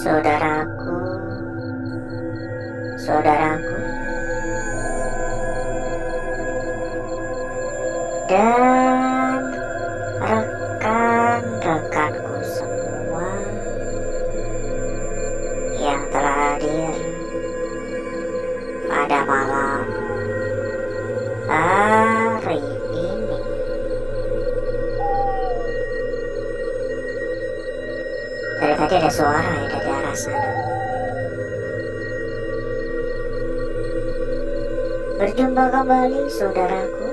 Saudaraku, saudaraku, dan rekan-rekanku semua yang telah hadir pada malam hari ini. Dari tadi ada suara ya dari arah sana. Berjumpa kembali saudaraku.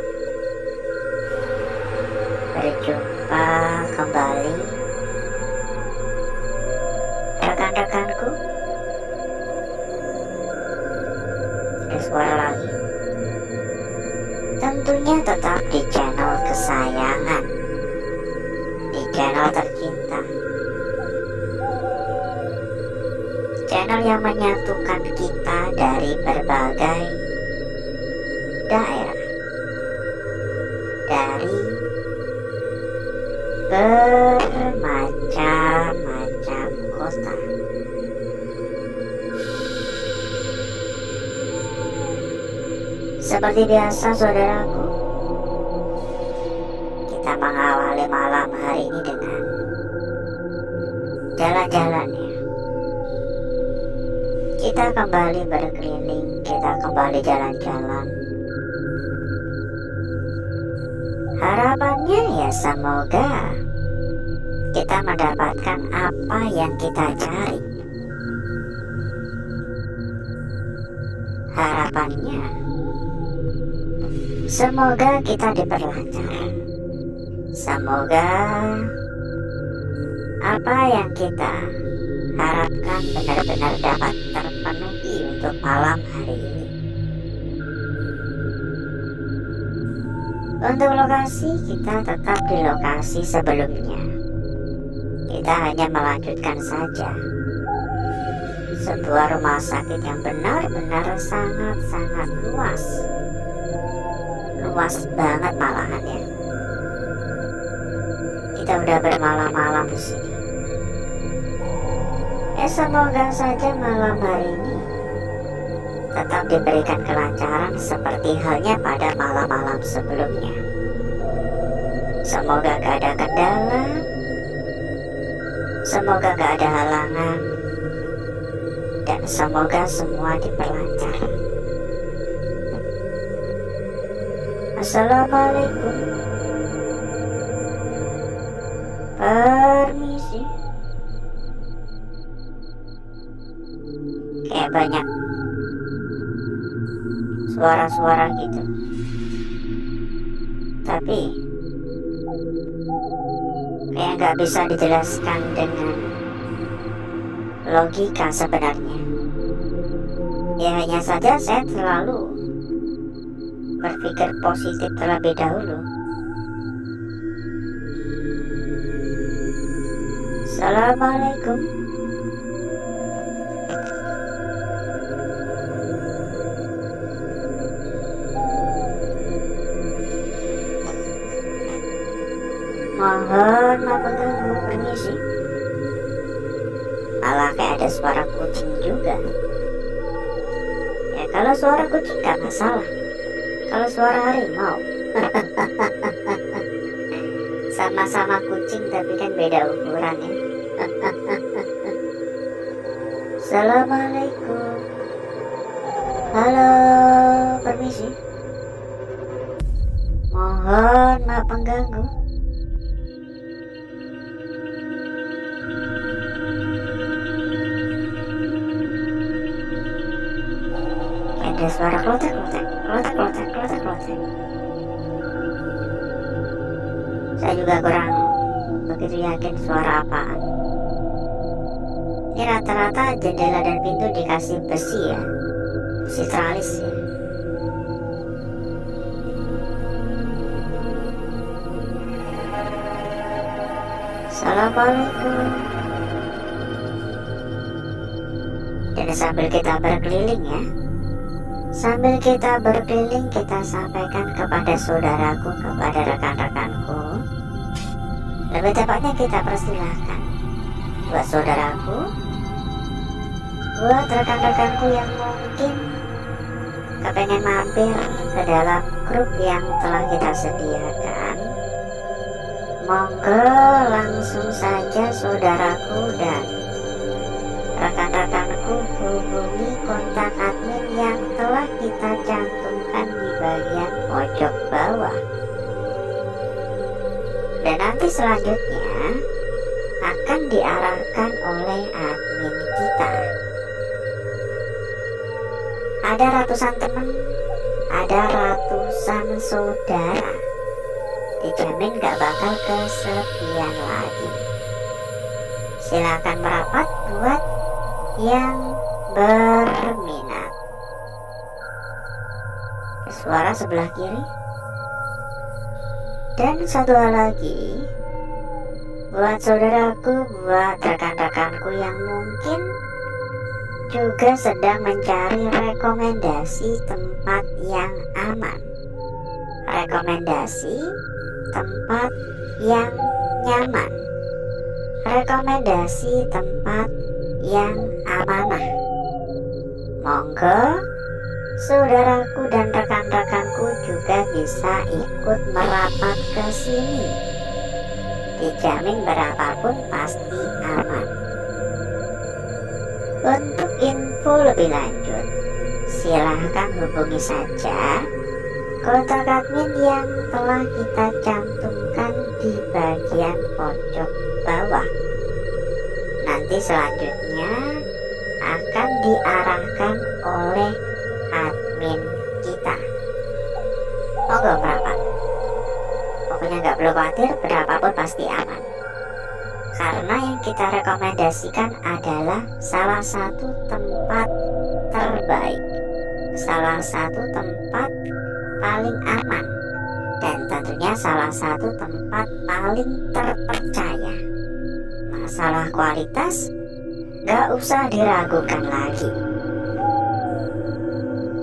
Berjumpa kembali rekan-rekanku. Ada suara lagi. Tentunya tetap di channel kesayangan, di channel tercinta, channel yang menyatukan kita dari berbagai daerah, dari bermacam-macam kota. Seperti biasa saudaraku, kita mengawali malam hari ini dengan jalan-jalannya. Kita kembali berkeliling, kita kembali jalan-jalan. Harapannya ya semoga kita mendapatkan apa yang kita cari. Harapannya semoga kita diperlancar. Semoga apa yang kita harapkan benar-benar dapat terpenuhi untuk malam hari ini. Untuk lokasi, kita tetap di lokasi sebelumnya. Kita hanya melanjutkan saja sebuah rumah sakit yang benar-benar sangat-sangat luas. Luas banget malahan ya. Kita udah bermalam-malam di sini. Semoga saja malam hari ini tetap diberikan kelancaran seperti halnya pada malam-malam sebelumnya. Semoga gak ada kendala, semoga gak ada halangan, dan semoga semua diperlancar. Assalamualaikum. Permisi. Kayak banyak suara-suara gitu, tapi kayak nggak bisa dijelaskan dengan logika sebenarnya. Ya hanya saja saya selalu berpikir positif terlebih dahulu. Assalamualaikum. Mohon maaf mengganggu, permisi. Malah kayak ada suara kucing juga. Ya kalau suara kucing gak masalah. Kalau suara harimau sama-sama kucing tapi kan beda ukuran ya. Assalamualaikum. Halo, permisi. Mohon maaf mengganggu. Ada suara klotek-klotek. Saya juga kurang begitu yakin suara apaan. Ini rata-rata jendela dan pintu dikasih besi ya, besi teralis ya. Assalamualaikum. Dan sambil kita berkeliling ya, sambil kita berkeliling, kita sampaikan kepada saudaraku, kepada rekan-rekanku. Lebih tepatnya kita persilahkan buat saudaraku Buat rekan-rekanku yang mungkin kepengen mampir ke dalam grup yang telah kita sediakan, monggo langsung saja saudaraku dan rekan-rekanku hubungi kontak admin yang telah kita cantumkan di bagian pojok bawah. Dan nanti selanjutnya akan diarahkan oleh admin kita. Ada ratusan teman, ada ratusan saudara. Dijamin gak bakal kesepian lagi. Silakan merapat buat yang berminat. Suara sebelah kiri. Dan satu hal lagi, buat saudaraku, buat rekan-rekanku yang mungkin juga sedang mencari rekomendasi tempat yang aman, rekomendasi tempat yang nyaman, rekomendasi tempat yang amanah. Monggo saudaraku dan rekan-rekanku juga bisa ikut merapat ke sini. Dijamin berapapun pasti aman. Untuk info lebih lanjut, silahkan hubungi saja kontak admin yang telah kita cantumkan di bagian pojok bawah. Nanti selanjutnya akan diarahkan oleh admin kita. Monggo merapat. Pokoknya nggak perlu khawatir, berapapun pasti aman. Karena yang kita rekomendasikan adalah salah satu tempat terbaik, salah satu tempat paling aman, dan tentunya salah satu tempat paling terpercaya. Masalah kualitas gak usah diragukan lagi.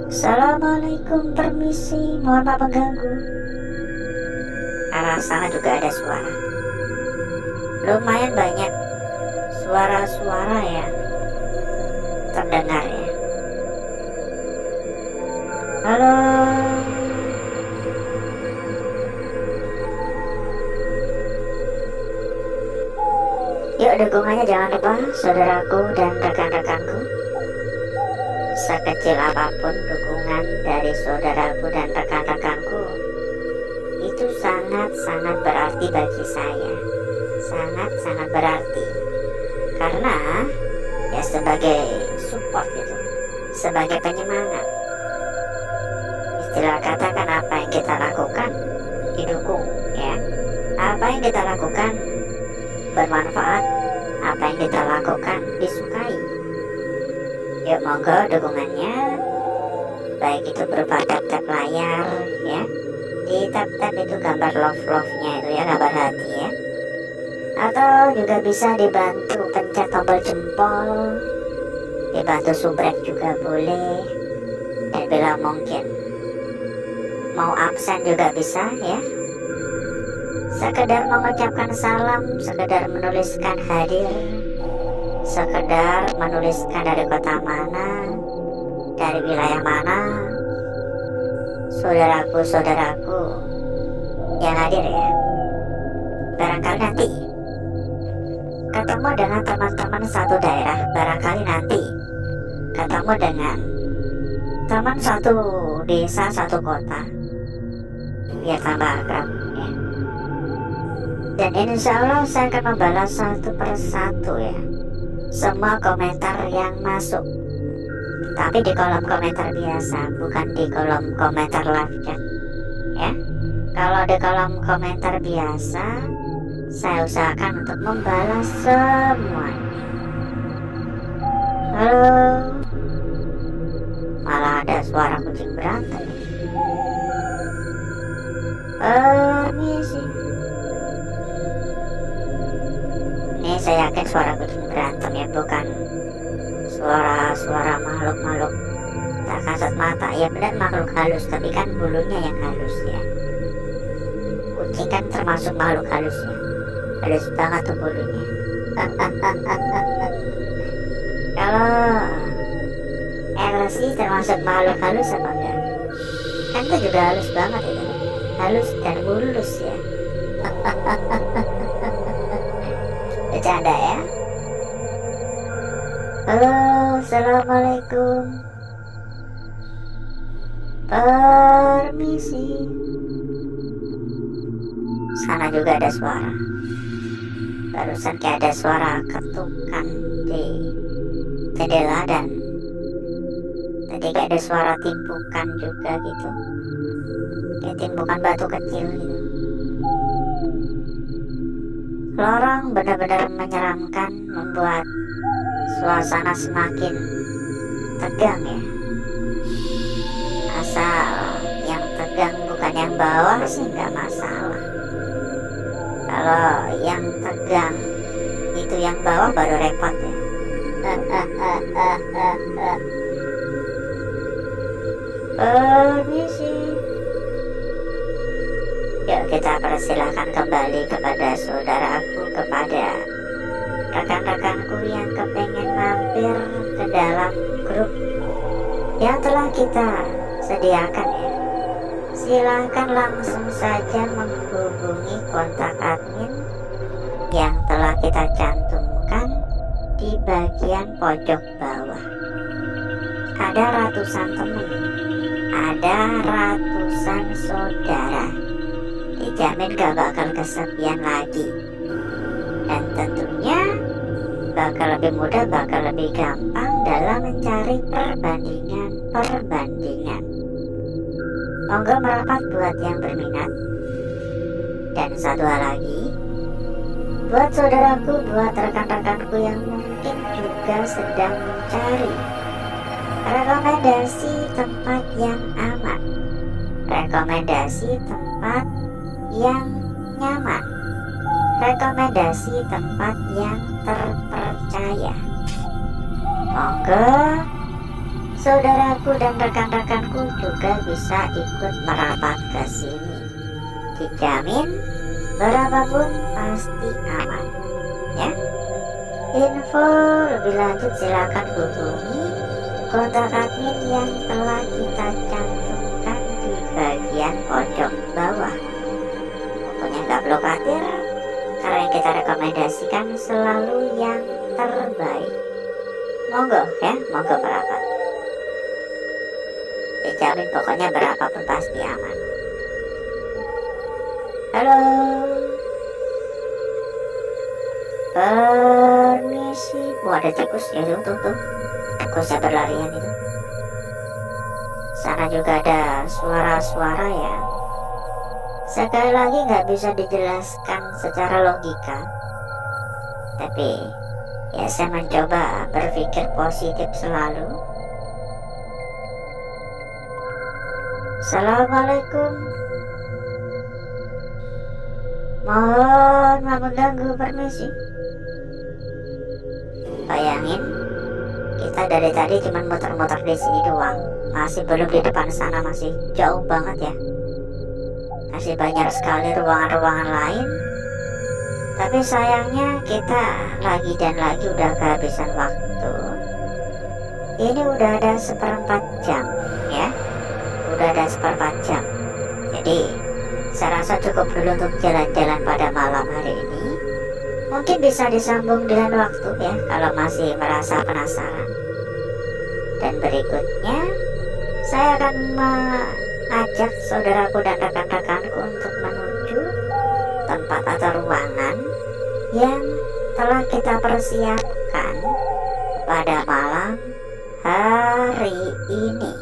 Assalamualaikum, permisi, mohon maaf mengganggu. Arah sana juga ada suara. Lumayan banyak suara-suara yang terdengar ya. Halo. Yuk dukungannya jangan lupa saudaraku dan rekan-rekanku. Sekecil apapun dukungan dari saudaraku dan rekan-rekanku, itu sangat-sangat berarti bagi saya. Sangat-sangat berarti. Karena ya sebagai support gitu, sebagai penyemangat. Istilah katakan apa yang kita lakukan didukung ya. Apa yang kita lakukan bermanfaat, apa yang kita lakukan disukai. Yuk monggo dukungannya, baik itu berupa tap-tap layar ya. Di tap-tap itu gambar love-nya itu ya, gambar hati ya. Atau juga bisa dibantu pencet tombol jempol, dibantu subrek juga boleh. Dan bila mungkin mau absen juga bisa ya. Sekedar mengucapkan salam, sekedar menuliskan hadir, sekedar menuliskan dari kota mana, dari wilayah mana, saudaraku yang hadir ya. Barangkali nanti ketemu dengan teman-teman satu daerah, barangkali nanti ketemu dengan teman satu desa, satu kota, biar tambah akrab ya. Dan insya Allah saya akan membalas satu persatu ya semua komentar yang masuk, tapi di kolom komentar biasa, bukan di kolom komentar live chat ya. Kalau di kolom komentar biasa, saya usahakan untuk membalas semuanya. Halo. Malah ada suara kucing berantem. Permisi. Ini saya yakin suara kucing berantem ya, bukan suara makhluk-makhluk tak kasat mata. Ya benar makhluk halus, tapi kan bulunya yang halus ya. Kucing kan termasuk makhluk halus ya. Halus banget tuh bulunya. Kalau galaksi termasuk makhluk halus apa enggak? Kan itu juga halus banget itu. Halus dan mulus ya. Bercanda ya. Halo, assalamualaikum. Permisi. Sana juga ada suara. Barusan kayak ada suara ketukan di jendela dan tadi kayak ada suara timbukan juga gitu. Kayak timbukan batu kecil gitu. Lorong benar-benar menyeramkan, membuat suasana semakin tegang ya. Asal yang tegang bukan yang bawah sih nggak masalah. Kalau yang tegang itu yang bawah baru repot ya. Permisi. Yuk kita persilahkan kembali kepada saudaraku, kepada rekan-rekanku yang kepengen mampir ke dalam grup yang telah kita sediakan ya. Silahkan langsung saja menghubungi kontak admin yang telah kita cantumkan di bagian pojok bawah. Ada ratusan teman, ada ratusan saudara. Dijamin gak bakal kesepian lagi. Dan tentunya bakal lebih mudah, bakal lebih gampang dalam mencari perbandingan. Monggo merapat buat yang berminat. Dan satu hal lagi, buat saudaraku, buat rekan-rekanku yang mungkin juga sedang mencari rekomendasi tempat yang aman, rekomendasi tempat yang nyaman, rekomendasi tempat yang terpercaya. Monggo saudaraku dan rekan-rekanku juga bisa ikut merapat ke sini. Dijamin berapapun pasti aman ya. Info lebih lanjut silakan hubungi kontak admin yang telah kita cantumkan di bagian pojok bawah. Pokoknya gak perlu khawatir, karena yang kita rekomendasikan selalu yang terbaik. Monggo ya, monggo merapat. Dijamin pokoknya berapapun pasti aman. Halo, permisi. Wah, ada tikus ya, tuh tikusnya berlarian itu. Sana juga ada suara-suara ya. Sekali lagi nggak bisa dijelaskan secara logika, tapi ya saya mencoba berpikir positif selalu. Assalamualaikum. Mohon maaf mengganggu, permisi. Bayangin, kita dari tadi cuma muter-muter di sini doang. Masih belum di depan sana, masih jauh banget ya. Masih banyak sekali ruangan-ruangan lain. Tapi sayangnya kita lagi dan lagi udah kehabisan waktu. Ini udah ada 1/4 jam ya. Udah ada 1/4 jam. Jadi saya rasa cukup dulu untuk jalan-jalan pada malam hari ini. Mungkin bisa disambung dengan waktu ya, kalau masih merasa penasaran. Dan berikutnya saya akan mengajak saudaraku dan rekan-rekanku untuk menuju tempat atau ruangan yang telah kita persiapkan pada malam hari ini.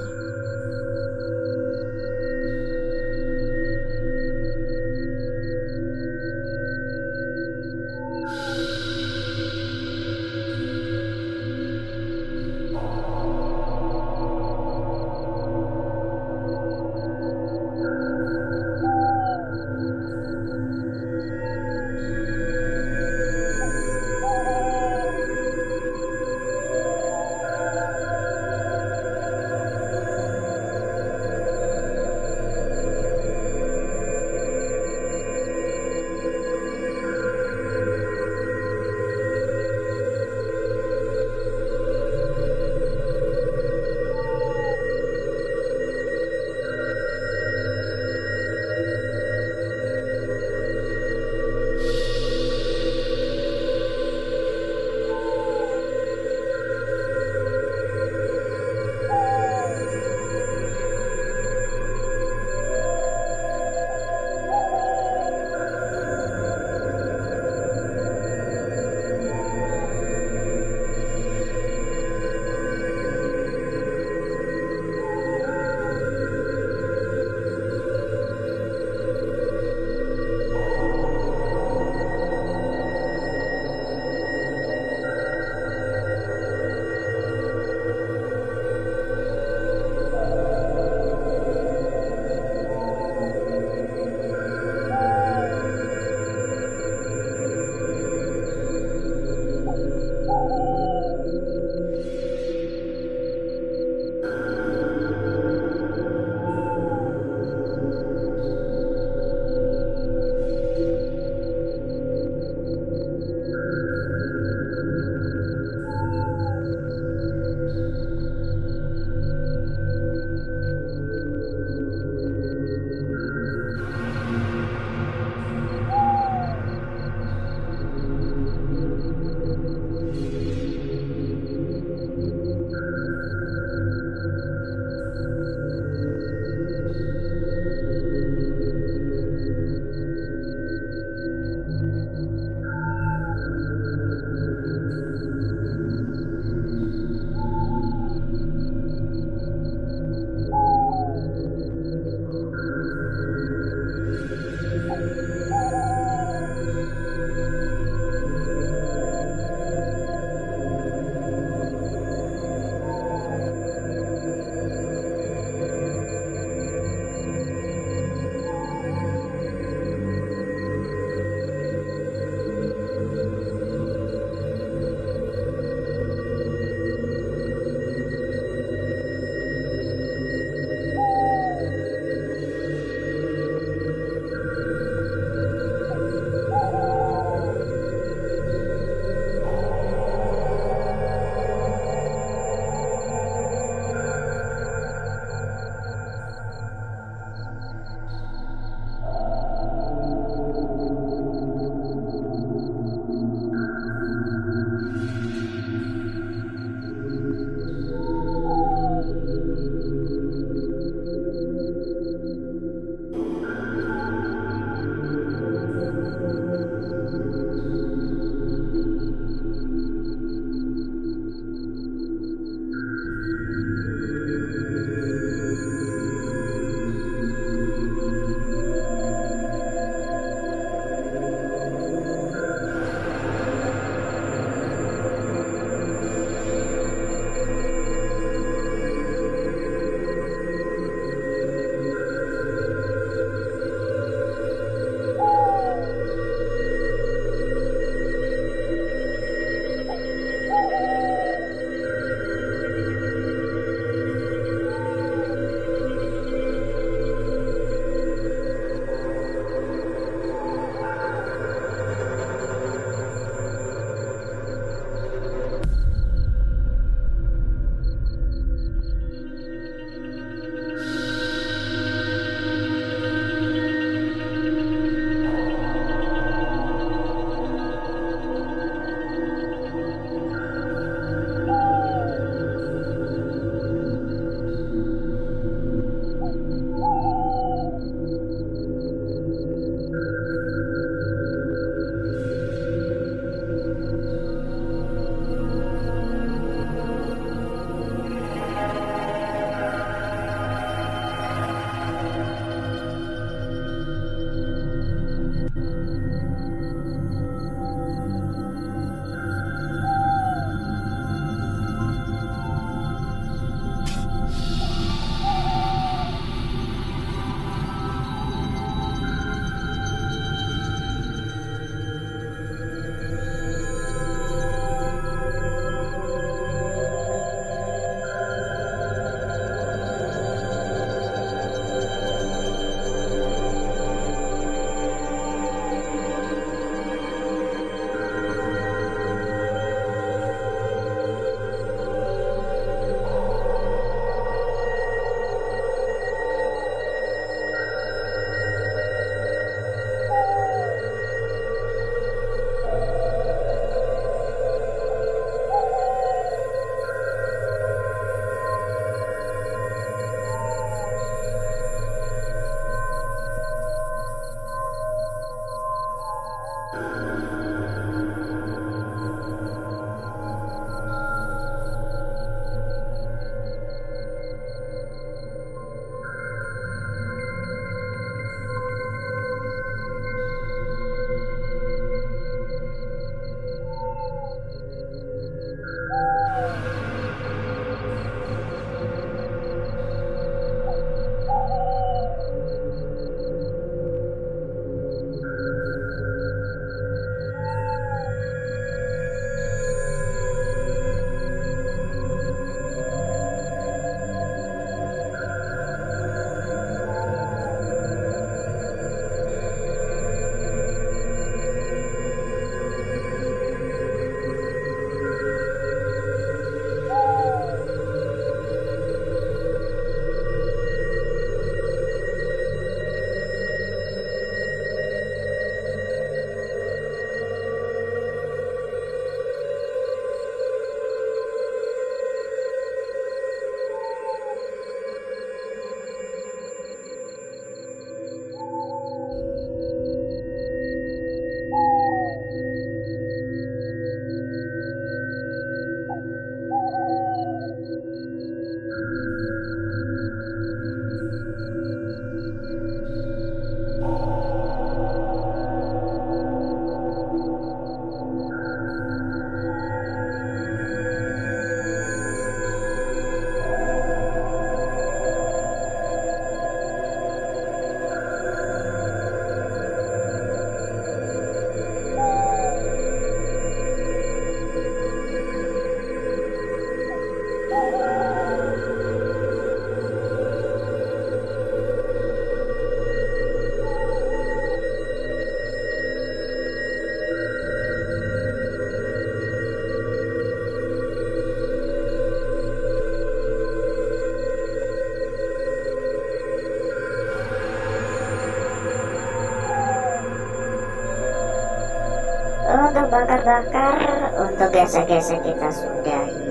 Untuk bakar-bakar, untuk gesek-gesek kita sudahi.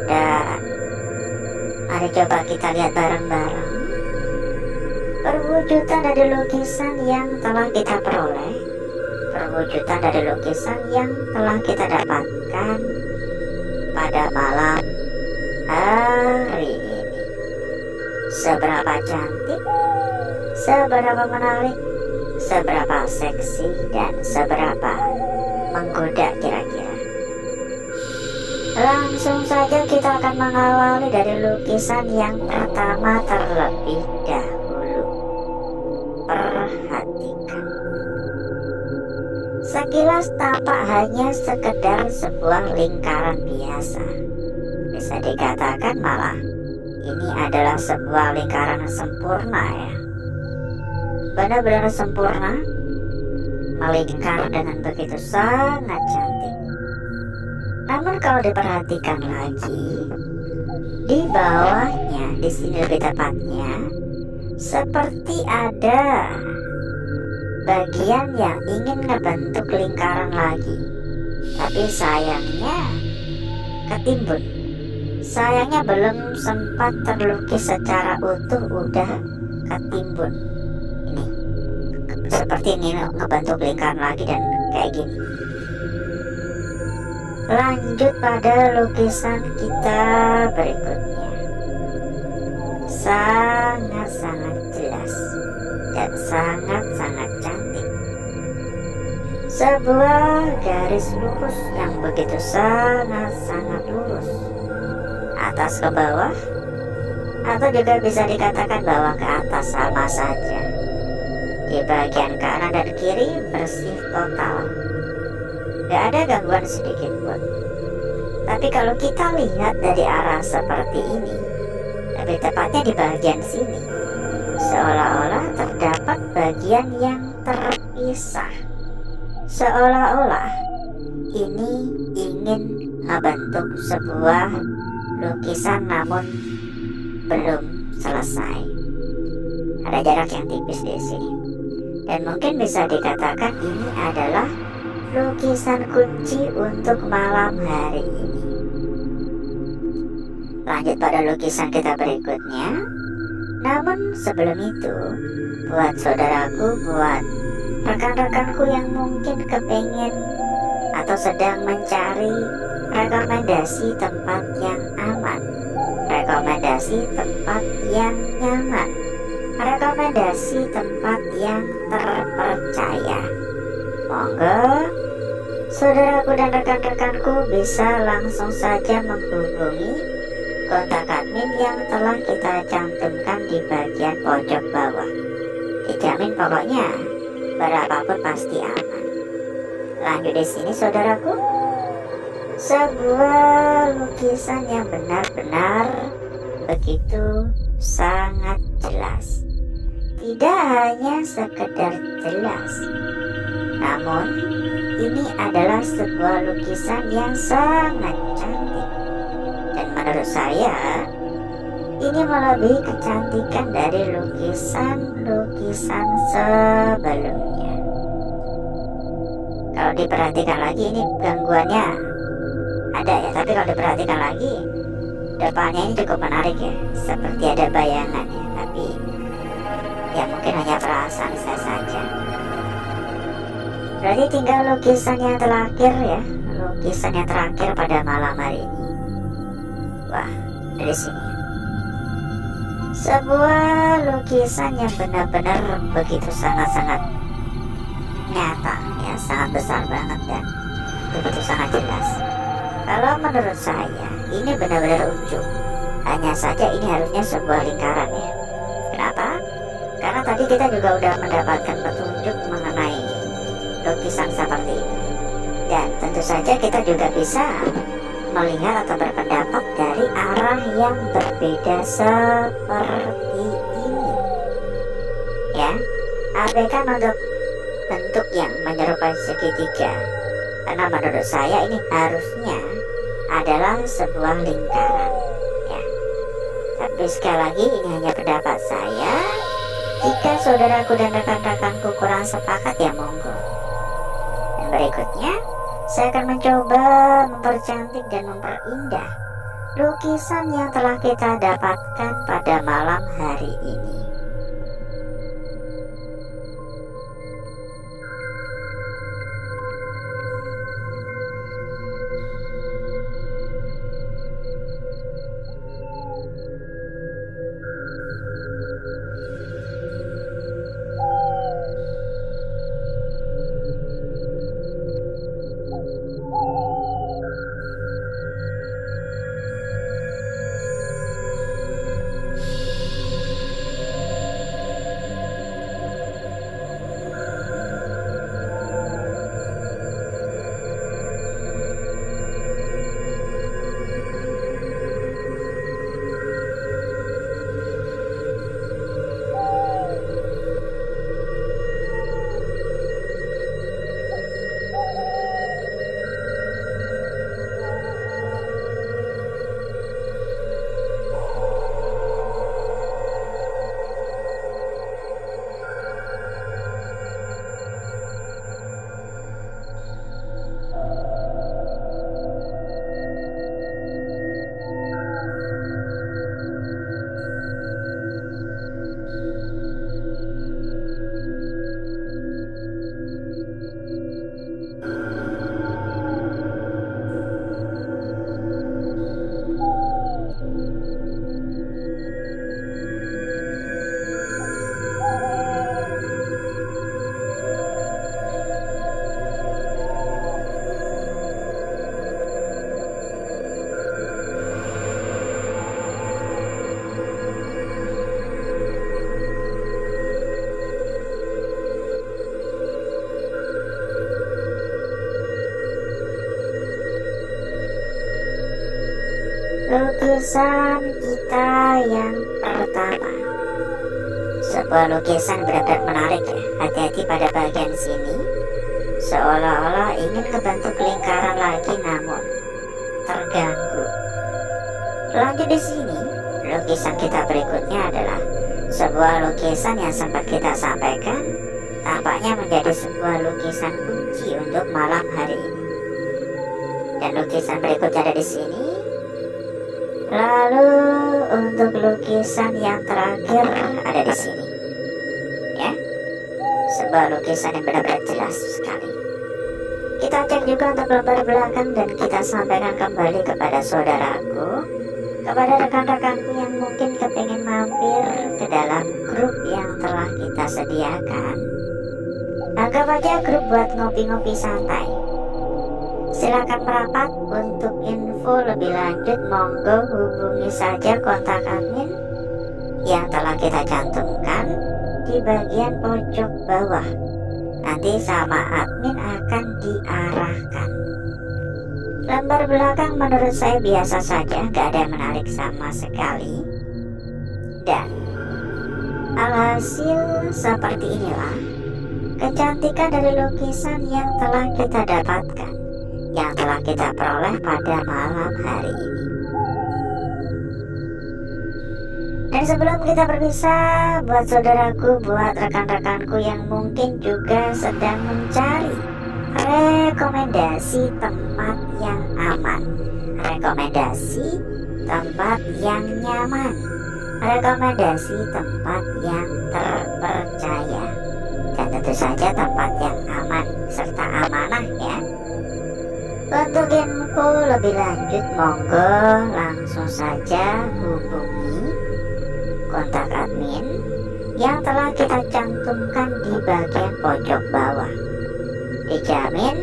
Dan mari coba kita lihat bareng-bareng perwujudan dari lukisan yang telah kita peroleh, perwujudan dari lukisan yang telah kita dapatkan pada malam hari ini. Seberapa cantik, seberapa menarik, seberapa seksi, dan seberapa menggoda kira-kira. Langsung saja kita akan mengawali dari lukisan yang pertama terlebih dahulu. Perhatikan. Sekilas tampak hanya sekedar sebuah lingkaran biasa. Bisa dikatakan malah ini adalah sebuah lingkaran sempurna ya. Benar-benar sempurna, melingkar dengan begitu sangat cantik. Namun kalau diperhatikan lagi, di bawahnya, di sini lebih tepatnya, seperti ada bagian yang ingin ngebentuk lingkaran lagi. Tapi sayangnya ketimbun. Sayangnya belum sempat terlukis secara utuh udah ketimbun. Ini seperti ini ngebentuk lingkaran lagi dan kayak gini. Lanjut pada lukisan kita berikutnya. Sangat-sangat jelas dan sangat-sangat cantik. Sebuah garis lurus yang begitu sangat-sangat lurus, atas ke bawah, atau juga bisa dikatakan bawah ke atas sama saja. Di bagian kanan dan kiri bersih total, gak ada gangguan sedikit pun. Tapi kalau kita lihat dari arah seperti ini, lebih tepatnya di bagian sini, seolah-olah terdapat bagian yang terpisah. Seolah-olah ini ingin membentuk sebuah lukisan namun belum selesai. Ada jarak yang tipis di sini. Dan mungkin bisa dikatakan ini adalah lukisan kunci untuk malam hari ini. Lanjut pada lukisan kita berikutnya. Namun sebelum itu, buat saudaraku, buat rekan-rekanku yang mungkin kepengen atau sedang mencari rekomendasi tempat yang aman, rekomendasi tempat yang nyaman, rekomendasi tempat yang terpercaya, monggo saudaraku dan rekan-rekanku bisa langsung saja menghubungi kontak admin yang telah kita cantumkan di bagian pojok bawah. Dijamin pokoknya berapapun pasti aman. Lanjut di sini saudaraku, sebuah lukisan yang benar-benar begitu sangat jelas. Tidak hanya sekedar jelas, namun ini adalah sebuah lukisan yang sangat cantik. Dan menurut saya, ini melebihi kecantikan dari lukisan-lukisan sebelumnya. Kalau diperhatikan lagi, ini gangguannya ada ya, tapi kalau diperhatikan lagi, depannya ini cukup menarik ya, seperti ada bayangan ya, tapi ya mungkin hanya perasaan saya saja. Berarti tinggal lukisan yang terakhir ya, lukisan yang terakhir pada malam hari ini. Wah, dari sini sebuah lukisan yang benar-benar begitu sangat-sangat nyata ya, sangat besar banget dan begitu sangat jelas. Kalau menurut saya ini benar-benar ujung. Hanya saja ini harusnya sebuah lingkaran ya. Kenapa? Karena tadi kita juga udah mendapatkan petunjuk mengenai lukisan seperti ini. Dan tentu saja kita juga bisa melihat atau berpendapat dari arah yang berbeda seperti ini. Ya, abaikan untuk bentuk yang menyerupai segitiga. Karena menurut saya ini harusnya adalah sebuah lingkaran. Ya. Tapi sekali lagi ini hanya pendapat saya. Jika saudaraku dan rekan-rekanku kurang sepakat ya monggo. Dan berikutnya saya akan mencoba mempercantik dan memperindah lukisan yang telah kita dapatkan pada malam hari ini. Lukisan kita yang pertama, sebuah lukisan benar-benar menarik ya. Hati-hati pada bagian sini, seolah-olah ingin membentuk lingkaran lagi namun terganggu. Lanjut di sini, lukisan kita berikutnya adalah sebuah lukisan yang sempat kita sampaikan tampaknya menjadi sebuah lukisan kunci untuk malam hari ini. Dan lukisan berikutnya ada di sini. Lalu untuk lukisan yang terakhir ada di sini. Ya. sebuah lukisan yang benar-benar jelas sekali. Kita cek juga untuk lembar belakang dan kita sampaikan kembali kepada saudaraku, kepada rekan-rekanku yang mungkin kepingin mampir ke dalam grup yang telah kita sediakan. Anggap aja grup buat ngopi-ngopi santai. Silakan merapat. Untuk info lebih lanjut monggo hubungi saja kontak admin yang telah kita cantumkan di bagian pojok bawah. Nanti sama admin akan diarahkan. Lembar belakang menurut saya biasa saja, gak ada yang menarik sama sekali. Dan alhasil seperti inilah kecantikan dari lukisan yang telah kita dapatkan, yang telah kita peroleh pada malam hari ini. Dan sebelum kita berpisah, buat saudaraku, buat rekan-rekanku yang mungkin juga sedang mencari rekomendasi tempat yang aman, rekomendasi tempat yang nyaman, rekomendasi tempat yang terpercaya, dan tentu saja tempat yang aman serta amanah ya. Untuk info lebih lanjut monggo langsung saja hubungi kontak admin yang telah kita cantumkan di bagian pojok bawah. Dijamin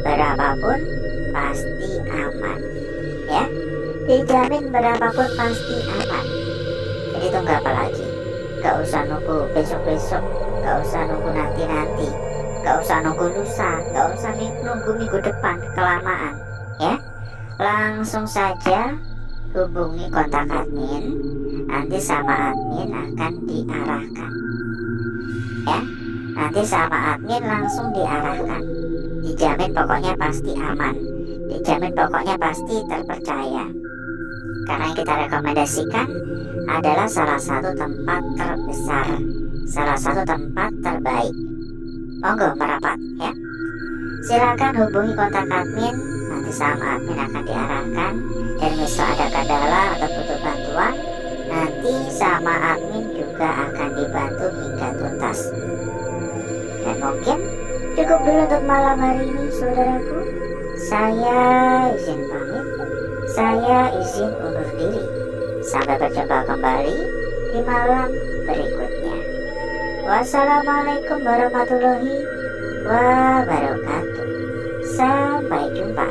berapapun pasti aman ya, dijamin berapapun pasti aman. Jadi tunggu apa lagi? Gak usah nunggu besok-besok, gak usah nunggu nanti-nanti, gak usah nunggu lusa, gak usah nunggu minggu depan, kelamaan ya. Langsung saja hubungi kontak admin, nanti sama admin akan diarahkan ya. Nanti sama admin langsung diarahkan. Dijamin pokoknya pasti aman, dijamin pokoknya pasti terpercaya. Karena yang kita rekomendasikan adalah salah satu tempat terbesar, salah satu tempat terbaik. Monggo merapat ya. Silakan hubungi kontak admin, nanti sama admin akan diarahkan. Dan misal ada kendala atau butuh bantuan, nanti sama admin juga akan dibantu hingga tuntas. Dan mungkin cukup dulu untuk malam hari ini saudaraku. Saya izin pamit, saya izin undur diri. Sampai berjumpa kembali di malam berikutnya. Wassalamualaikum warahmatullahi wabarakatuh. Sampai jumpa.